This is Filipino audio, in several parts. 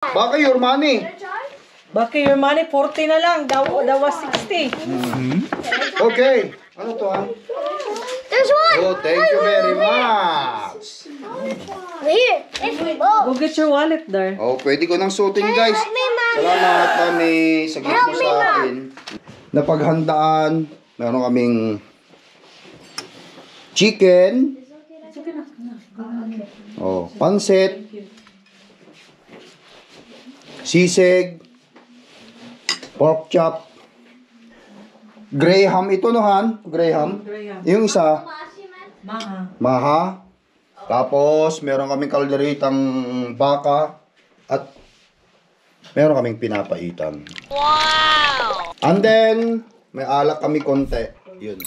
Baka your money. Baki your money, 40 na lang. Daw was 60. Okay. Ano to ha? There's one. Oh, thank you very much. Here. It's Go get your wallet there. Oh, pwede ko nang suotin guys. Salamat kami sa gift mo sa akin. Napaghandaan. Meron kaming chicken. Oh, pansit. Sisig. Pork chop. Graham ito no Han? Graham. Yung isa. Maha. Tapos meron kaming kalderitang baka at meron kaming pinapaitan. Wow! And then may alak kami konti. Yun.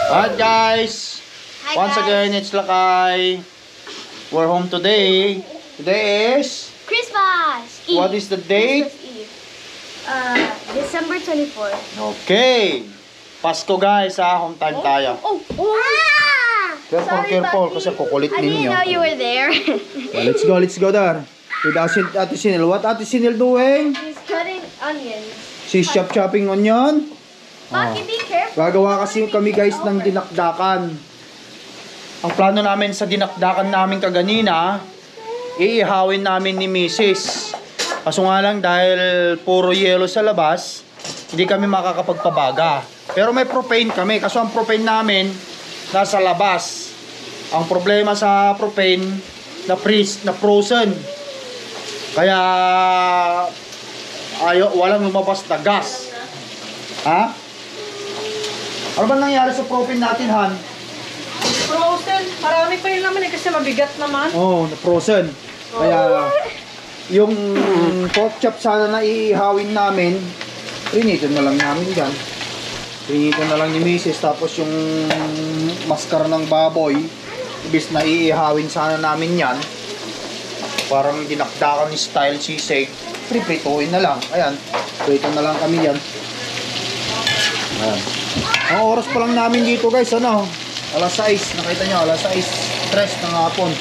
Alright guys, once again it's Lakay. We're home today. Today is Christmas Eve. What is the date? Christmas Eve. December 24. Okay. Pasko guys ha, home time tayo. Oh! Careful kasi kukulit I didn't ninyo. know you were there. Yeah, let's go there. With Ate Sinil. What Ate Sinil doing? He's cutting onions. She's chopping onion. Baki, be careful. Gagawa kasi kami guys ng dinakdakan. Ang plano namin sa dinakdakan namin kaganina, iihawin namin ni Mrs. Kaso nga lang dahil puro yelo sa labas, hindi kami makakapagpabaga. Pero may propane kami, kaso ang propane namin nasa labas. Ang problema sa propane, na frozen. Kaya walang lumabas na gas. Ha? Ano ba nangyari sa propane natin, Han? Frozen. Marami pa yun naman kasi mabigat naman. Oo, na-frozen. Kaya, yung pork chop sana na iihawin namin, rinito na lang namin dyan. Rinito na lang ni Mrs. Tapos yung maskara ng baboy, ibis na iihawin sana namin yan. Parang dinakdakan style sisig, priprituhin na lang. Ayan, prito na lang kami yan. Ayan. Ang oras pa lang namin dito guys, ano? Alas 6, nakita nyo, alas 6:03 ng hapon.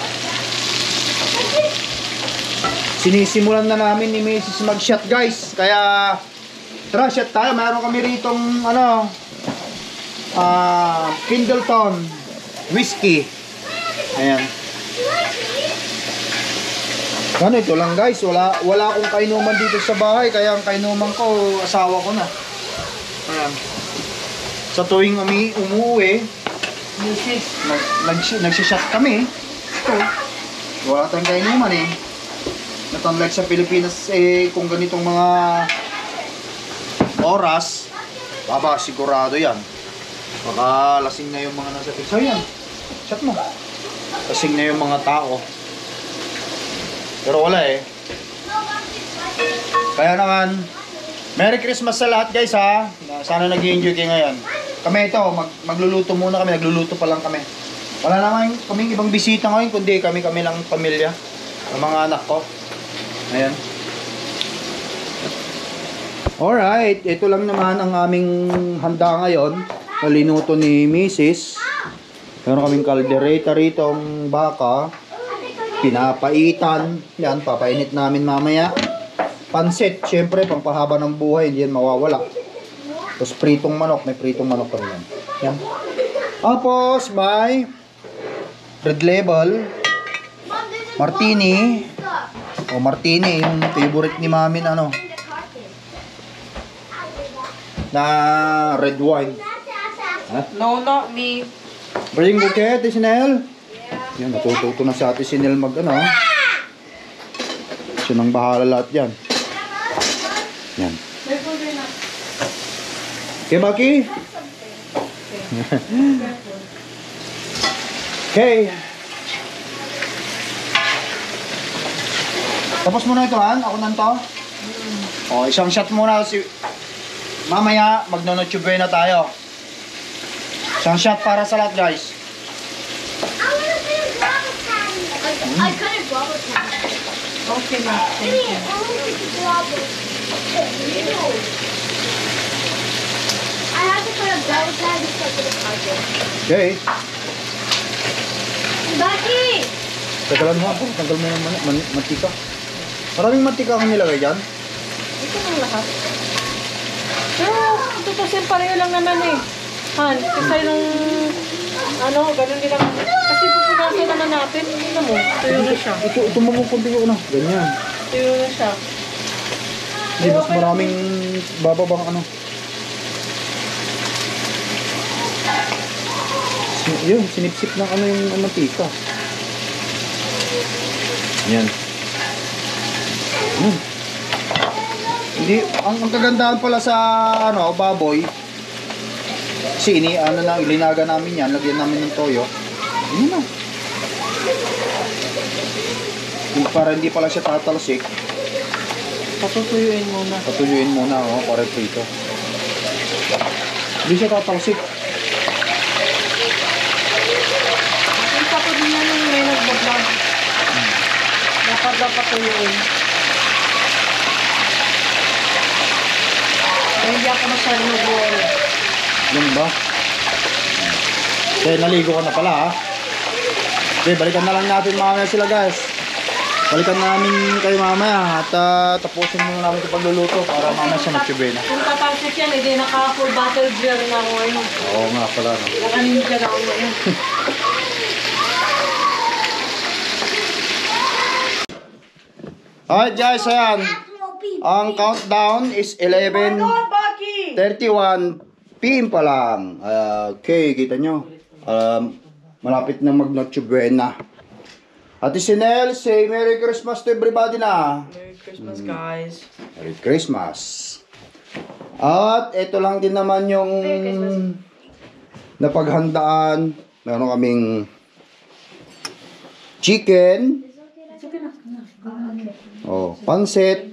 Sinisimulan na namin ni Mrs. mag-shot guys. Kaya, tara, shot tayo. Mayroon kami ritong, ano, Kindleton whiskey. Ayan. Ganito lang guys, wala akong kainuman dito sa bahay. Kaya ang kainuman ko, asawa ko na. Ayan. Sa tuwing umuwi, nagsishot kami. Ito, wala tayong kainuman eh. Not unlike sa Pilipinas eh, kung ganitong mga oras, baba sigurado yan. Baka lasing na yung mga nasa pizza. Yan, shot mo. Lasing na yung mga tao. Pero wala eh. Kaya naman, Merry Christmas sa lahat guys ha. Sana nag-enjoy kayo ngayon. Kami ito, magluluto muna kami. Nagluluto pa lang kami. Wala naman kaming ibang bisita ngayon, kundi kami lang pamilya. Ang mga anak ko. Ayan. Alright, ito lang naman ang aming handa ngayon. Nalinuto ni Mrs. Meron kaming kaldereta rito, ang baka. Pinapaitan. Yan, papainit namin mamaya. Pansit, syempre, pangpahaba ng buhay, hindi yan mawawala. Tapos pritong manok, may pritong manok pa rin yan. Yan. Tapos may red label, martini. O martini, yung favorite ni mami na ano. Na red wine. Ha? No, not me. Bring bouquet, Ate Sinel. Yan, natututo na si Ate Sinel mag ano. Siya nang bahala lahat yan. Yan. Okay, Baki? Okay. Tapos mo na ito, Han? Ako na ito? O, isang shot muna si... Mamaya, magno-noche buena tayo. Isang shot para sa lahat, guys. I couldn't guava candy. Okay na. Thank Really, you. I only took guava. I had to put a guava candy stuck to the carpet. Okay. Becky! Tagalan mo ako. Tagal mo ng mantika. Maraming mantika akong nilagay dyan. Ito lang lahat. Pero, tutusin pareho lang naman eh. Han, kasi ng... Ano, ganun din lang. Kasi pupunasan naman natin. Tingnan mo, tuyo na siya. Ito mamukunti ko na. Ganyan. Tuyo na siya. Hindi, mas maraming bababang ano. Yun, sinipsip ng ano yung mantika. Yan. Hindi, ang kagandahan pala sa ano, baboy, ano na, ilinaga namin yan, lagyan namin ng toyo. Yun na. Para hindi pala siya tatalsik, Patutuyuin muna. patuyuin muna, para prito. Hindi siya tatalsik. Nakita ko din yan yung may nagbablog. Dapat tuyuin. Ay, hindi ako masyadong nag-worry. Yan ba? Okay, naligo ka na pala ha. Okay, balikan na lang natin mamaya sila guys. Balikan namin kayo mamaya at tapusin muna namin ito pagluluto para mamaya sa Noche Buena. Kung tatalsik yan, hindi naka-full battle grill na ako ngayon. Oo nga pala no. Naka-ninja na ako ngayon. Alright guys, ayan. Ang countdown is 11:31 PM pa lang. Okay, kita nyo. Malapit na mag Noche Buena. Ate Sinel, say Merry Christmas to everybody na. Merry Christmas, guys. Merry Christmas. At ito lang din naman yung napaghandaan. Meron kaming chicken. Oh, pansit.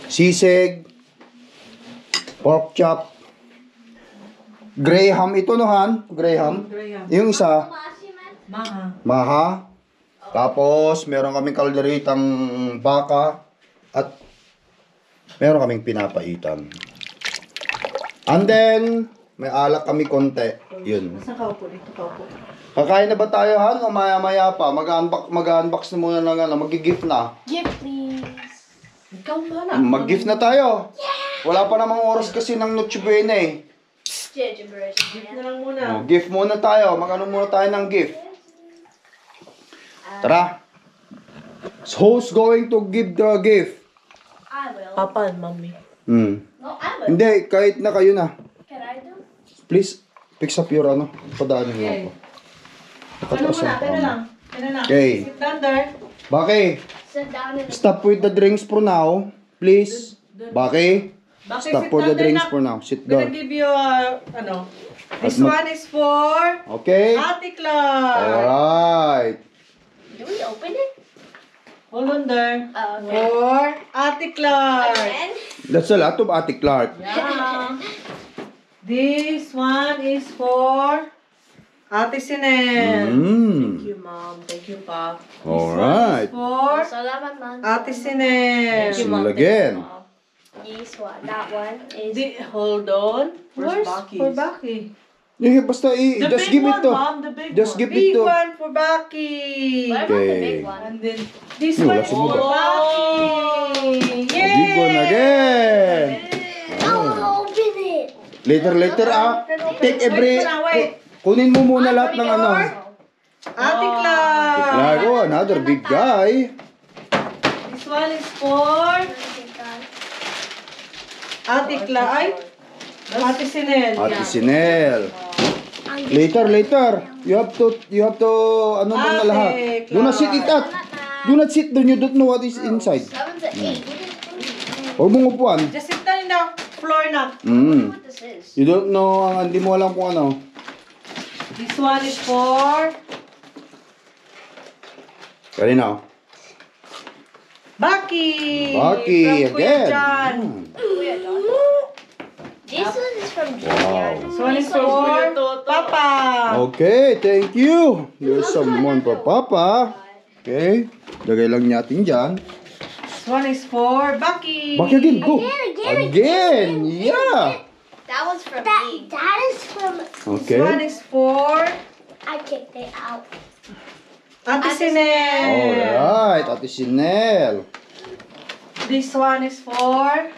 Sisig. Pork chop. Graham ito no Han? Graham. Yung isa, Maha. maha. Tapos meron kaming kalderitang baka at meron kaming pinapaitan. And then may alak kami konti. Yun. Saan ka upo? Dito ka upo. Kakain na ba tayo Han? O maya-maya pa? Mag-unbox na muna ng ano, mag-gift na. Gift, please. Ikaw ba na? Mag-gift na tayo. Wala pa namang oras kasi ng Noche Buena eh. Gingerbread. Gift na lang muna. Oh, gift muna tayo. Mag-ano muna tayo ng gift. Tara. Who's going to give the gift? I will. Papa and mommy. No, I will. Hindi, kahit na kayo na. Can I do? Please, fix up your ano. Padaanin mo Okay. ako. Ano muna? Tayo lang. Okay. Sit down there. Baki, Sit down and stop with the drinks for now. Please. Baki, Bakit stop sit for down the there drinks na? for now. Sit Gonna down. give you ano. This At one is for Okay. Ate Clark. Alright. do we open it? Hold on there. Okay. For Ate Clark. Again? That's a lot of Ate Clark. Yeah. This one is for Ate Sinel. Thank you, Mom. Thank you, Pa. Alright. This one is Salamat, man. for Ate Sinel. Sinel again. This one. That one is. Hold on. Where's For Baki? Yeah, basta The just big give it one, to. Mom. The big Just one. give it Big to. one for Baki. What about the Okay. big one? And then this Wala one is si for Buga. Baki. Yay! Big one again. I'll open it. Later take every... Wait. Kunin mo muna lahat ng ano. Ate Clark. Clark, oh, another big guy. This one is for Ate Clark. Ay, Ate Sinel. Ate Sinel. Later. You have to, ano mo na Ate lahat. Do not sit it at. Do not sit doon. You don't know what is inside. 7 to 8. Huwag mong upuan. Just sit down in the floor na. What this is? You don't know, hindi mo alam kung ano. This one is for Karina. Baki! Baki From Kuya again. John. This one is from Wow. Junior. This one is for Papa. Okay, thank you. There's someone for Papa. Okay, lagay lang natin dyan. This one is for Baki. Baki again, go. Again. Again, yeah. That one's from me. That is from. This one Okay. is for I kicked it out. Ate Sinel. Alright, Ate Sinel. This one is for...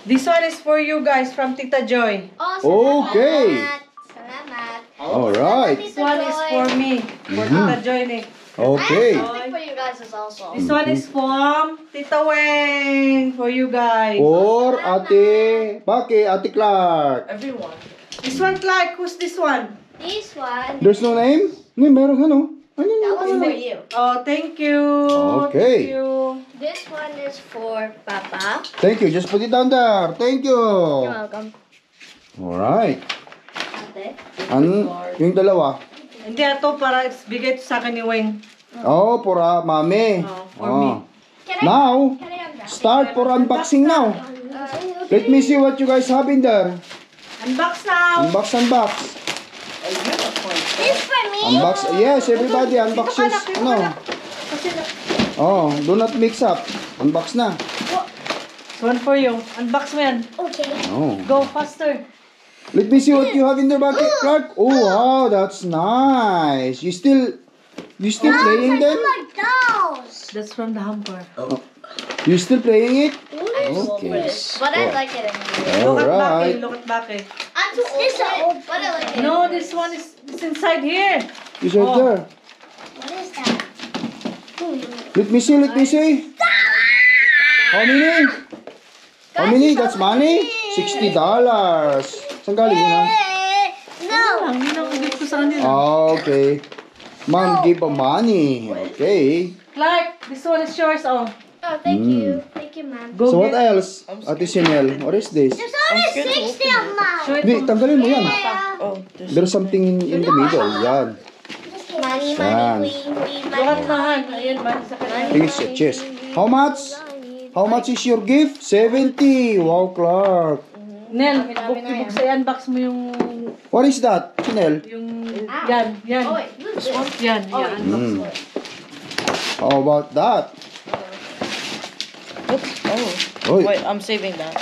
This one is for you guys from Tita Joy. Oh, Okay. Salamat. Alright. This one is for me. For Tita Joy ni. Okay. I have something for you guys also. This one is from Tita Weng. For you guys. For Ate, Baki, Ate Clark. Everyone. This one, Clark. Who's this one? This one. There's no name? No, meron ano? Ano That yun? one's for you. Oh, thank you. Okay. Thank you. This one is for Papa. Thank you, just put it down there. Thank you. You're welcome. Alright. Ate. Yung dalawa? Hindi, ito para bigay ito sa akin ni Weng. Oh, for Mami. Oh, for me. Can I? Now, Can I unwrap? start for unboxing now. Let me see what you guys have in there. Unbox now. Unbox, unbox. This for me. Unbox, yes, everybody, unbox Dito ka yours. na, dito Ano? ka na. Kasi na. Oh, do not mix up. Unbox na. This one for you. Unbox mo yan. Okay. Oh. Go faster. Let me see what you have in there, Baki. Clark. Oh, wow, that's nice. You still playing them? like those. That's from the hamper. You still playing it? I'm too old for Okay. this, but I like it anyway. Look at Baki. Alright. Look at Baki. I'm too old for it, but I like it. No, this one is inside here. You said Oh. there. What is that? Let me see, let me see. How many? How many? That's money? $60. Saan galing yun, ha? No. Ang hinang-ugit ko sa kanila. Okay. Mom give a money. Okay. Clark, this one is yours. Oh. Oh, thank you. Thank you, ma'am. Go So what get. else? Ate Sinel, what is this? There's only 60 of mine. Show it Hindi, to tanggalin mo yan. Papa. There's something in the middle. Yan. Money, Yan. money, queen, Look at money. mahan. Ayan, man sa kanila. Here's your chest. How much? How much is your gift? 70. Wow, Clark. Nel, unbox mo yung... What is that, Sinel? Yung... Yan, yan. Oh, wait, what's this? Yan, yan. Unbox mo. How about that? Oh, Oy. wait, I'm saving that.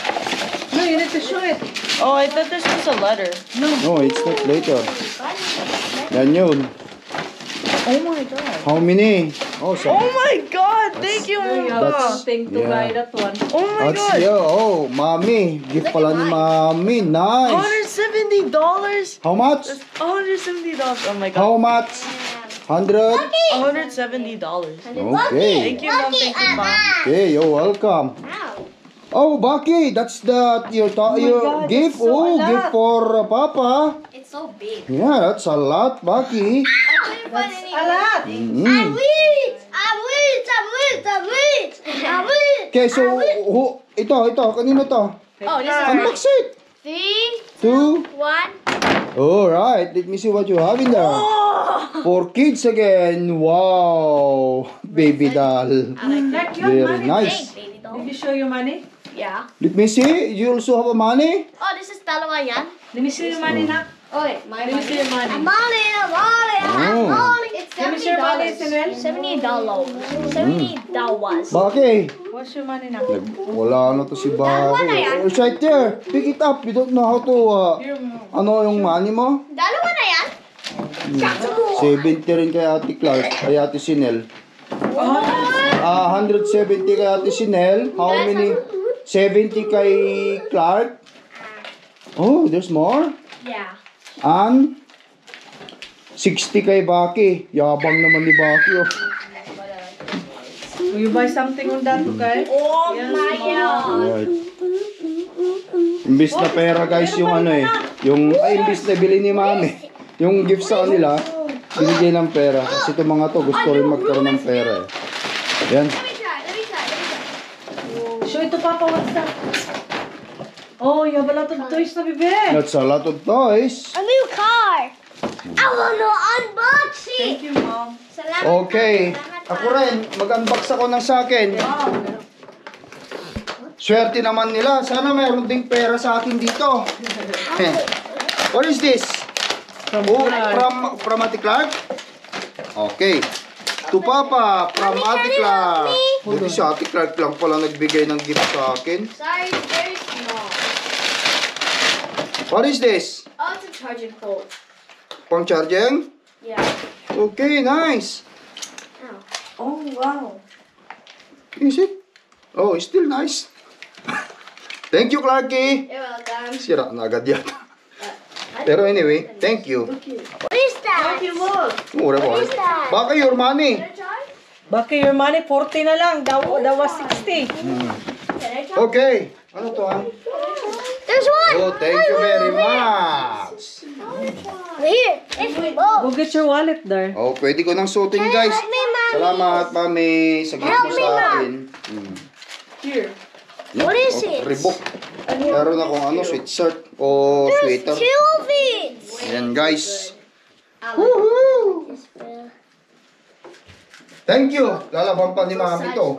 No, you need to show it. Oh, I thought this was a letter. No, it's not later. Yan yun. Oh my god. How many? Oh, so Oh my god, thank you, You have Mama. something to yeah. buy that one. Oh my that's god. yeah. Oh, mommy. Gift pala ni mommy. Nice. $170? How much? That's $170. Oh my god. How much? 100? $170. Okay. Thank you, Mom. Thank you, Mom. Okay, you're welcome. Ow. Oh, Baki, that's your God, gift. that's so Oh, a lot. gift for Papa. It's so big. Yeah, that's a lot, Baki. I couldn't find any. A lot. Mm. I'm rich. Okay, so ito, kanino to? Oh, this is Unbox it. 3, 2. 1. Alright, let me see what you have in there. For kids again. Wow. Baby doll. Clark, you have Very money. nice. Baby Did doll. you show your money? Yeah. Let me see. You also have a money? Oh, this is dalawa yan. Let me see your money na. Oh, wait, my Let me see your money. money. Oh. It's Let me see your money, Sinel. $70. Baki. What's your money na? Wala na to si Baki. It's right there. Pick it up. You don't know how to, ano yung money mo? Dalawa na yan? 70 rin kay Ate Clark, kay Ate Sinel. 170 kay Ate Sinel. How many? 70 kay Clark. Oh, there's more. Yeah. And 60 kay Baki. Yabang naman ni Baki. Oh. Will you buy something on that, okay? Oh my God. Alright. Imbis na pera guys yung ano eh. Imbis na bili ni Mami. Yung gift sa kanila, binigay ng pera. Kasi itong mga to gusto rin magkaroon ng pera eh. Yan. Let me try. Show it to Papa, what's that? Oh, you have a lot of toys na bibili. That's a lot of toys. A new car. I want to unbox it. Thank you, Mom. Salamat. Okay. Salamat Ako rin, mag-unbox ako ng sa akin. Swerte naman nila. Sana mayroon ding pera sa akin dito. What is this? From Ate Clark? Okay. To Papa, from Ate Clark. Buti si Ate Clark lang pala nagbigay ng gift sa akin. Sorry, it's very small. What is this? Oh, it's a charging port. Pang charging? Yeah. Okay, nice. Oh, wow. Is it? Oh, it's still nice. Thank you, Clarky. You're welcome. Sira na agad yata. Pero anyway, thank you. What is that? Okay, look. Mura po. Baka your money. Baka your money, 40 na lang. Daw was 60. Okay. Ano to, ha? There's one. Oh, thank you very much. Here. It's both. Go get your wallet there. Oh, pwede ko nang suotin, guys. Help me, Mommy. Salamat, Mami, sa gift mo Help me, sa Mom. akin. Here. What is it? Reebok. Meron akong ano, sweatshirt o sweater. Two of it. Ayan, guys. Woohoo! Thank you. Lalaban pa ni Mami to.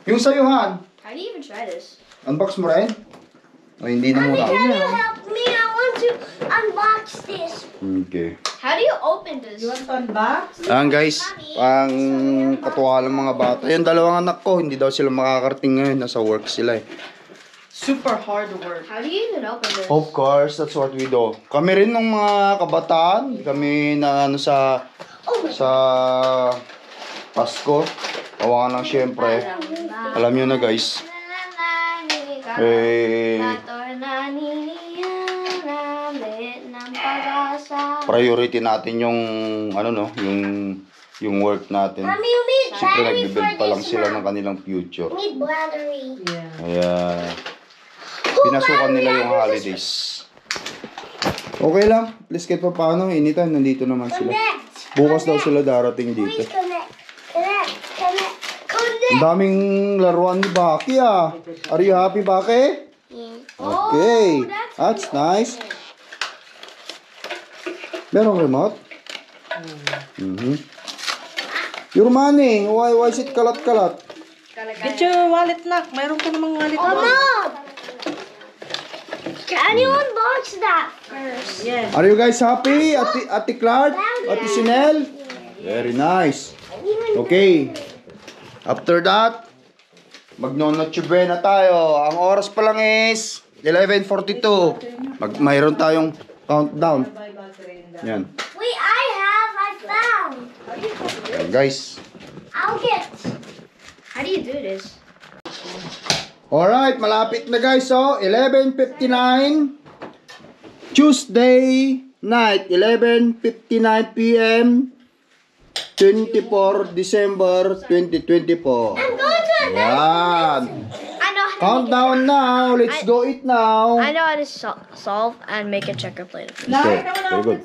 Yung sa'yo, Han. How do you even try this? Unbox mo rin? O hindi na muna. Can you help me? I want to unbox this. Okay. How do you open this? want to unbox? Ayan guys, pang katuwa ng mga bata. Yung dalawang anak ko, hindi daw sila makakarating ngayon. Nasa work sila eh. Super hard to work. How do you even open this? Of course, that's what we do. Kami rin ng mga kabataan, kami na ano sa Pasko. Awa lang syempre. Alam nyo na guys. Priority natin yung ano no, yung work natin. Mommy, you need Siyempre battery for nagbe-build pa lang this sila now. ng kanilang future. You need battery. Yeah. Kaya pinasukan nila yung holidays. Okay lang, please kahit pa paano, initan, nandito naman sila. Connect. Bukas daw sila darating dito. Please connect. Connect. Connect. Connect. Ang daming laruan ni Baki ah. Are you happy, Baki? Okay, that's nice. Merong remote? Your money, why is it kalat-kalat? Get your wallet, nak. Mayroon ka namang wallet. Oh, Mom! Can you unbox that first? Yes. Are you guys happy? Ate Clark? Ate Sinel? Very nice. Okay. After that, magno-noche na tayo. Ang oras pa lang is 11:42. Mayroon tayong countdown. Yan. Wait, I found. Yan guys. I'll get. How do you do this? Alright, malapit na guys. So, 11:59. Tuesday night, 11:59 p.m. 24 December 2024. I'm going to. Yan. I know how to Countdown now. Let's go eat now. I know how to solve and make a checker plate. Okay, very good.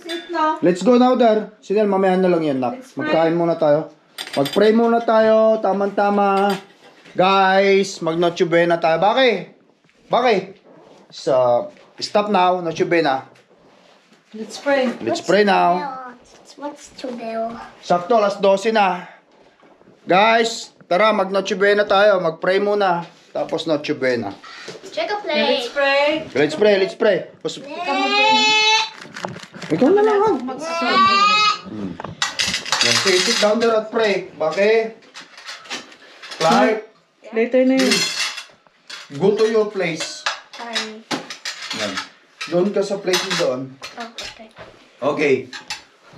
Let's go now there. Sinel, mamaya na lang yan, nak. Magkain muna tayo. Mag-pray muna tayo. Tama-tama. Guys, mag-Noche Buena tayo. Baki? Stop now. Noche Buena. Let's pray. Let's pray now. What's to do? Sakto, alas 12 na. Guys, tara, mag-Noche Buena tayo. Mag-pray muna. Tapos Noche Buena. Checker Let's plate. pray. Let's pray. Ikaw na lang. Okay, sit down there at pray. Baki? Clark? Later na yun. Go to your place. Sorry. Yan. Doon ka sa place mo doon. Oh, okay. Okay.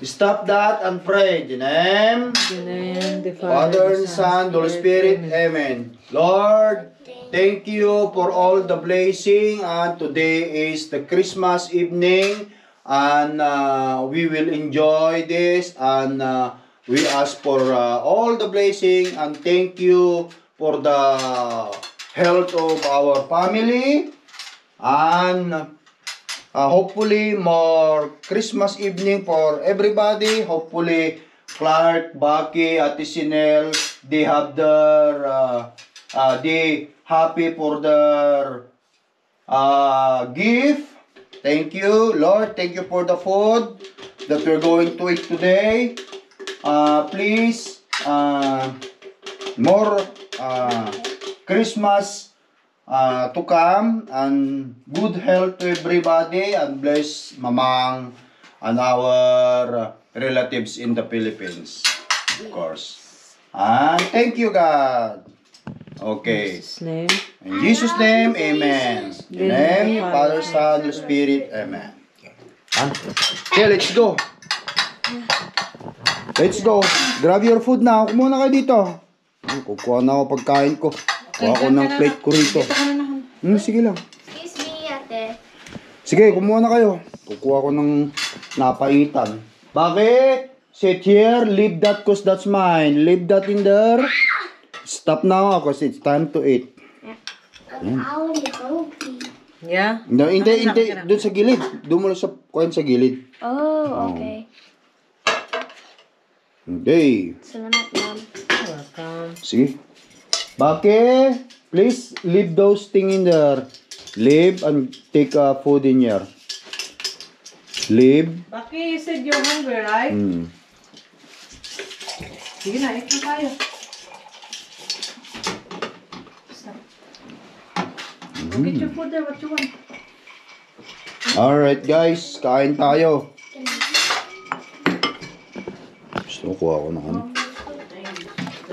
Stop that and pray. In the name, And the Father and Son, the Holy Spirit. Amen. Lord, thank you for all the blessing. And today is the Christmas evening. And we will enjoy this. And we ask for all the blessing. And thank you for the health of our family. And hopefully more Christmas evening for everybody. Hopefully Clark, Baki, Ate Sinel, they have their they happy for their gift. Thank you, Lord. Thank you for the food that we're going to eat today. Please more Christmas to come, and good health to everybody, and bless Mamang and our relatives in the Philippines, of course. And thank you, God. Okay. His name. In Jesus' name, amen. In the name of Father, Son, Holy Spirit, amen. Okay, let's go. Let's go. Grab your food na. Kumuha na kayo dito. Kukuha na ako pagkain ko. Kuha ako ng plate ko rito. Sige lang. Excuse me, ate. Sige, kumuha na kayo. Kukuha ko ng napaitan. Bakit? Sit here. Leave that cause that's mine. Leave that in there. Stop now because it's time to eat. I want to go pee. Yeah? Hindi. Doon sa gilid. Doon mo lang sa kuhain sa gilid. Oh, okay. Okay. Salamat, Mom. Welcome. See? Bake, please leave those things in there. Leave and take food in here. Leave. Baki, you said you're hungry, right? Sige na, eat na tayo. Stop. Go get your food there, what you want? Alright guys, kain tayo. Gusto ko kuha ko na ano.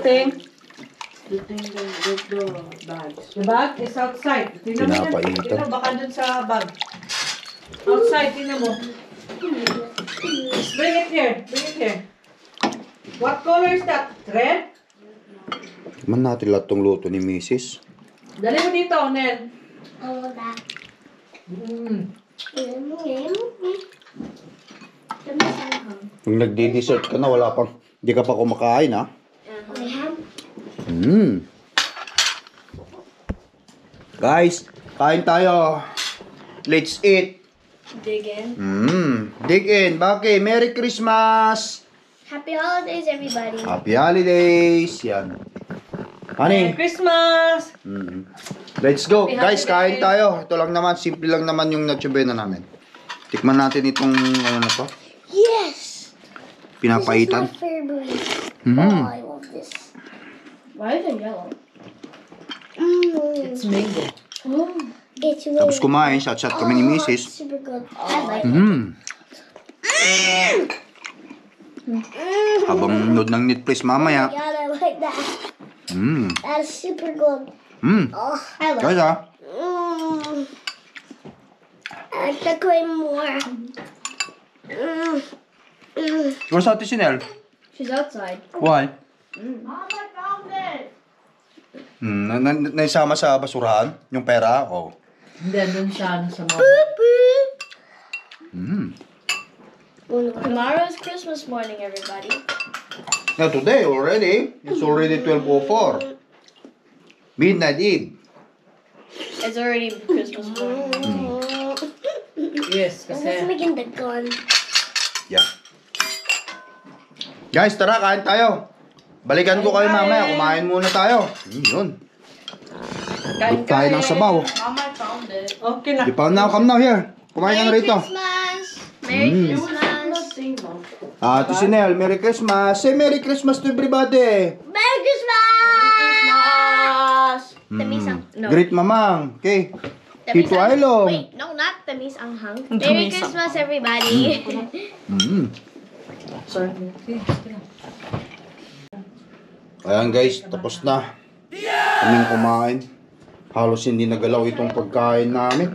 Ting. The bag. The bag is outside. Tingnan mo Pinapaitan. yan. Tingnan, baka dun sa bag. Outside, tingnan mo. Bring it here. Bring it here. What color is that? Red? Man natin lahat tong luto ni Mrs. Dali mo dito, Nel. All of that. Kung nagdi-dessert ka na, wala pang, di ka pa kumakain ha. Guys, kain tayo. Let's eat. Dig in. Dig in. Baki, Merry Christmas. Happy holidays, everybody. Happy holidays. Yan. Merry Honey. Christmas! Let's go. Happy Guys, kain holidays. tayo. Ito lang naman. Simple lang naman yung natsubena namin. Tikman natin itong ano na to. Yes. Pinapaitan. This is my favorite. Mhm. Oh, I love this. Why is it yellow? It's mango. It's really Tapos kumain. Shot-shot kami ni Mrs. super good. I like Habang nod ng Netflix mamaya. it. Yeah, I like that. That's super good. Oh, I like Guys it. ah. I like the cream more. Where's Ate Sinel? She's outside. Why? Mom, I found it! Naisama sa basurahan? Yung pera? Oh. Hindi, dun siya sa mga... Tomorrow's Christmas morning, everybody. Now today already. It's already 12:04. Midnight Eve. It's already Christmas morning. Yes, Who's kasi... making the gun? Yeah. Guys, tara, kain tayo. Balikan ko kayo mamaya. Kumain muna tayo. Yun. Good tayo ng sabaw. Mom, I found it. Okay na. Di pa now, come now here. Kumain ka na rito. Christmas! Merry Christmas! Nothing, Mom. Ate Sinel, Merry Christmas. Say Merry Christmas to everybody. Merry Christmas! Tamisang. No. Great Mamang. Okay. Tamisang. Tito Ailong. Wait, no, not Tamis Anghang. Merry Christmas, everybody. Sorry. Okay, sige na. Ayan guys, tapos na. Kaming kumain. Halos hindi nagalaw itong pagkain namin.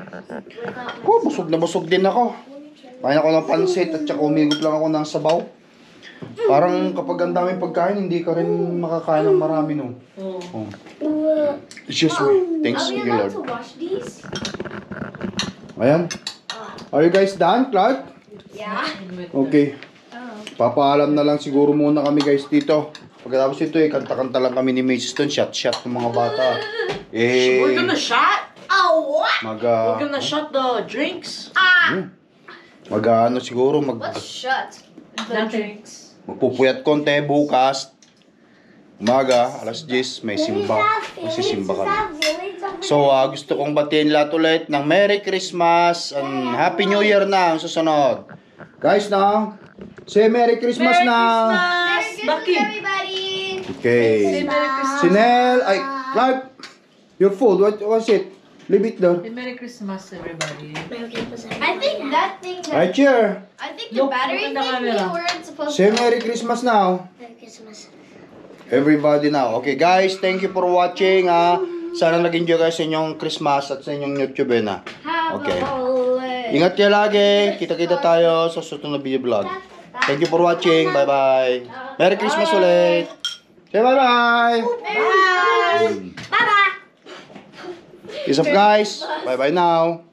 Oh, busog na busog din ako. Kain ako ng pansit at saka umigop lang ako ng sabaw. Parang kapag ang daming pagkain, hindi ka rin makakain ng marami no. Oh. Excuse me. Thanks you Lord. wash these? Ayan. Are you guys done, Clark? Yeah. Okay. Papaalam na lang siguro muna kami guys dito. Pagkatapos ito kanta-kanta lang kami ni Mrs. Stone. Shot-shot ng mga bata. We're gonna shot? Oh, what? We're gonna shot the drinks? ano siguro, Shut. The drinks. magpupuyat konti bukas. Umaga, alas 10, may simba. Magsisimba kami. So, gusto kong batiin lahat ulit ng Merry Christmas and Happy New Year na ang susunod. Guys, na, say Merry Christmas na. Merry Christmas, Baki. everybody! Okay. Say Merry Christmas. Sinel, ay, Clark, your food, what was it? Leave it there. Say Merry Christmas, everybody. I think that thing. Right here. I think the Look, battery look at the thing we camera. weren't supposed Say to. Merry Christmas now. Merry Christmas. Everybody now. Okay guys, thank you for watching. Sana nag-enjoy kayo sa inyong Christmas at sa inyong YouTube na. Have Okay. a holiday. Ingat kayo lagi. Kita-kita tayo sa susunod na video vlog. Thank you for watching. Bye-bye. Merry Christmas ulit. Say bye-bye. Bye. Bye-bye. Peace up guys. Bye-bye now.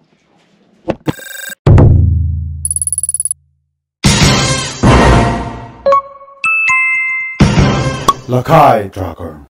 Lakai Tracker.